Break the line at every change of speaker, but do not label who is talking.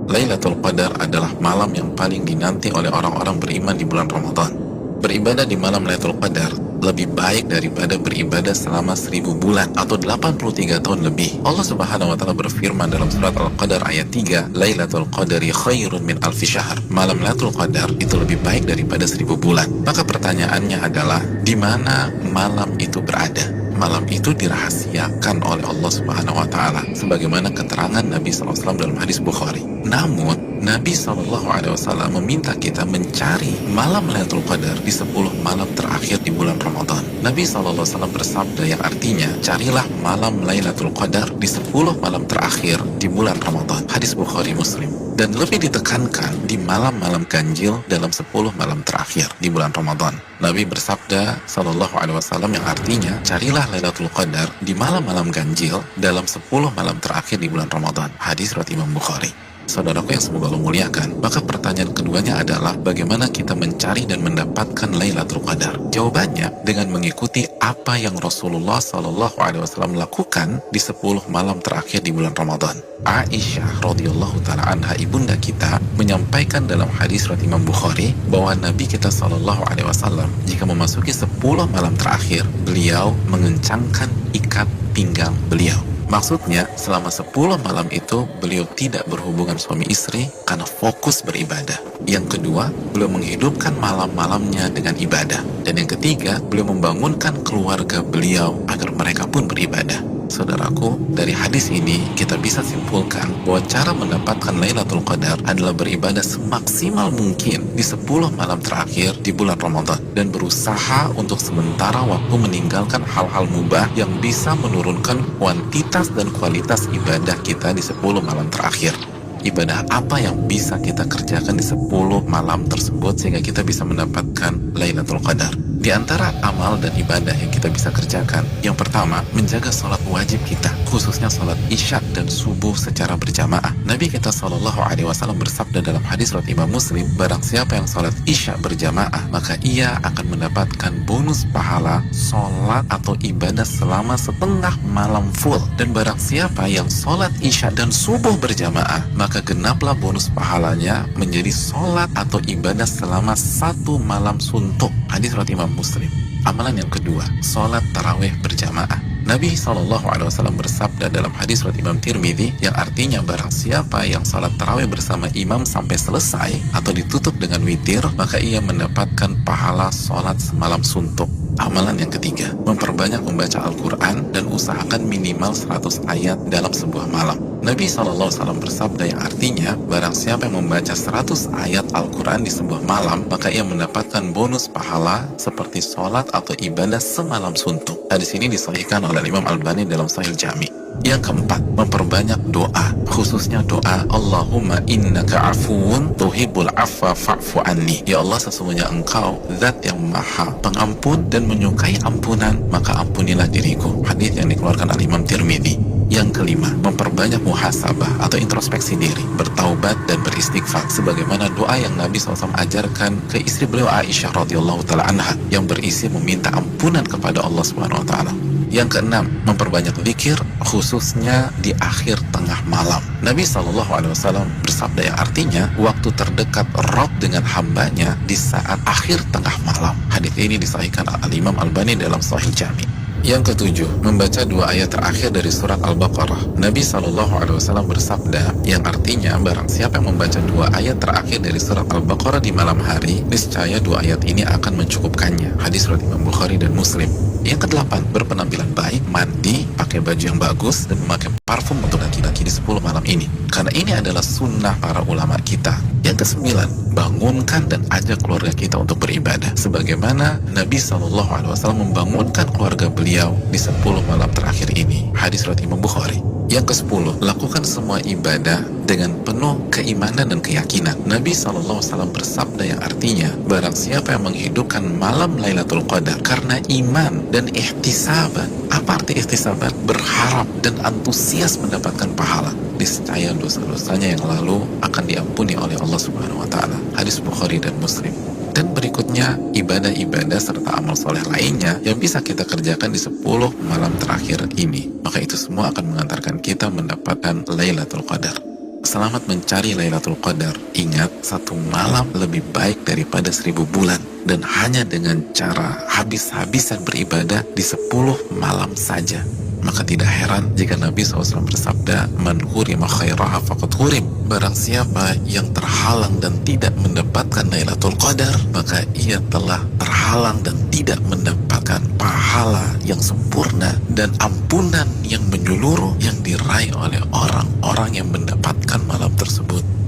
Lailatul Qadar adalah malam yang paling dinanti oleh orang-orang beriman di bulan Ramadan. Beribadah di malam Lailatul Qadar lebih baik daripada beribadah selama 1000 bulan atau 83 tahun lebih. Allah Subhanahu wa taala berfirman dalam surat Al-Qadar ayat 3, Lailatul Qadari khairun min alfi syahr. Malam Lailatul Qadar itu lebih baik daripada 1000 bulan. Maka pertanyaannya adalah, di mana malam itu berada? Malam itu dirahasiakan oleh Allah Subhanahu wa taala sebagaimana keterangan Nabi SAW dalam hadis Bukhari. Namun Nabi SAW meminta kita mencari malam Lailatul Qadar di 10 malam terakhir di bulan Ramadan. Nabi SAW bersabda yang artinya, carilah malam Lailatul Qadar di 10 malam terakhir di bulan Ramadan. Hadis Bukhari Muslim. Dan lebih ditekankan di malam-malam ganjil dalam 10 malam terakhir di bulan Ramadan. Nabi bersabda SAW yang artinya, carilah Lailatul Qadar di malam-malam ganjil dalam 10 malam terakhir di bulan Ramadan. Hadis riwayat Imam Bukhari. Saudaraku yang semoga Allah muliakan, maka pertanyaan keduanya adalah bagaimana kita mencari dan mendapatkan Lailatul Qadar? Jawabannya dengan mengikuti apa yang Rasulullah SAW lakukan di 10 malam terakhir di bulan Ramadan. Aisyah radhiyallahu taala anha, ibunda kita, menyampaikan dalam hadis riwayat Imam Bukhari bahwa Nabi kita SAW jika memasuki 10 malam terakhir, beliau mengencangkan ikat pinggang beliau. Maksudnya, selama 10 malam itu beliau tidak berhubungan suami istri karena fokus beribadah. Yang kedua, beliau menghidupkan malam-malamnya dengan ibadah. Dan yang ketiga, beliau membangunkan keluarga beliau agar mereka pun beribadah. Saudaraku, dari hadis ini kita bisa simpulkan bahwa cara mendapatkan Lailatul Qadar adalah beribadah semaksimal mungkin di 10 malam terakhir di bulan Ramadan dan berusaha untuk sementara waktu meninggalkan hal-hal mubah yang bisa menurunkan kuantitas dan kualitas ibadah kita di 10 malam terakhir. Ibadah apa yang bisa kita kerjakan di 10 malam tersebut sehingga kita bisa mendapatkan Lailatul Qadar? Di antara amal dan ibadah yang kita bisa kerjakan, yang pertama, menjaga sholat wajib kita, khususnya sholat isya dan subuh secara berjamaah. Nabi kita SAW bersabda dalam hadis riwayat Imam Muslim, barang siapa yang sholat isya berjamaah, maka ia akan mendapatkan bonus pahala sholat atau ibadah selama setengah malam full. Dan barang siapa yang sholat isya dan subuh berjamaah, maka genaplah bonus pahalanya menjadi sholat atau ibadah selama 1 malam suntuk. Hadis riwayat Imam Muslim. Amalan yang kedua, sholat tarawih berjamaah. Nabi SAW bersabda dalam hadis riwayat Imam Tirmidzi yang artinya barang siapa yang sholat tarawih bersama imam sampai selesai atau ditutup dengan witir, maka ia mendapatkan pahala sholat semalam suntuk. Amalan yang ketiga, memperbanyak membaca Al-Quran dan usahakan minimal 100 ayat dalam sebuah malam. Nabi SAW bersabda yang artinya, barang siapa yang membaca 100 ayat Al-Quran di sebuah malam, maka ia mendapatkan bonus pahala seperti sholat atau ibadah semalam suntuk. Hadis ini disahihkan oleh Imam Albani dalam Sahih Jami. Yang keempat, memperbanyak doa, khususnya doa Allahumma innaka afuun tuhibbul afwa fa'fu anni. Ya Allah, sesungguhnya engkau zat yang maha pengampun dan menyukai ampunan, maka ampunilah diriku. Hadis yang dikeluarkan oleh Imam Tirmidzi. Yang kelima, memperbanyak muhasabah atau introspeksi diri, bertaubat dan beristighfar sebagaimana doa yang Nabi SAW ajarkan ke istri beliau Aisyah radhiyallahu taala anha yang berisi meminta ampunan kepada Allah Subhanahu wa taala. Yang keenam, memperbanyak zikir khususnya di akhir tengah malam. Nabi SAW bersabda yang artinya waktu terdekat Rabb dengan hambanya di saat akhir tengah malam. Hadis ini disahihkan oleh Imam Albani dalam Sahih Jami. Yang ketujuh, membaca 2 ayat terakhir dari surat Al-Baqarah. Nabi SAW bersabda yang artinya barang siapa yang membaca 2 ayat terakhir dari surat Al-Baqarah di malam hari, niscaya 2 ayat ini akan mencukupkannya. Hadis riwayat Imam Bukhari dan Muslim. Yang kedelapan, berpenampilan baik, mandi, pakai baju yang bagus, dan memakai parfum untuk laki-laki di 10 malam ini. Karena ini adalah sunnah para ulama kita. Yang kesembilan, bangunkan dan ajak keluarga kita untuk beribadah. Sebagaimana Nabi SAW membangunkan keluarga beliau di 10 malam terakhir ini. Hadis riwayat Imam Bukhari. Yang ke-10, lakukan semua ibadah dengan penuh keimanan dan keyakinan. Nabi SAW bersabda yang artinya, barang siapa yang menghidupkan malam Lailatul Qadar karena iman dan ihtisaban. Apa arti ihtisaban? Berharap dan antusias mendapatkan pahala. Niscaya dosa-dosanya yang lalu akan diampuni oleh Allah Subhanahu wa taala. Hadis Bukhari dan Muslim. Dan berikutnya, ibadah-ibadah serta amal soleh lainnya yang bisa kita kerjakan di 10 malam terakhir ini. Maka itu semua akan mengantarkan kita mendapatkan Lailatul Qadar. selamat mencari Lailatul Qadar. Ingat, satu malam lebih baik daripada 1000 bulan. Dan hanya dengan cara habis-habisan beribadah di 10 malam saja. Maka tidak heran jika Nabi SAW bersabda, "Man hurima khairaha faqad hurim." Barang siapa yang terhalang dan tidak mendapatkan Lailatul Qadar, maka ia telah terhalang dan tidak mendapatkan pahala yang sempurna dan ampunan yang menyeluruh yang diraih oleh orang-orang yang mendapatkan malam tersebut.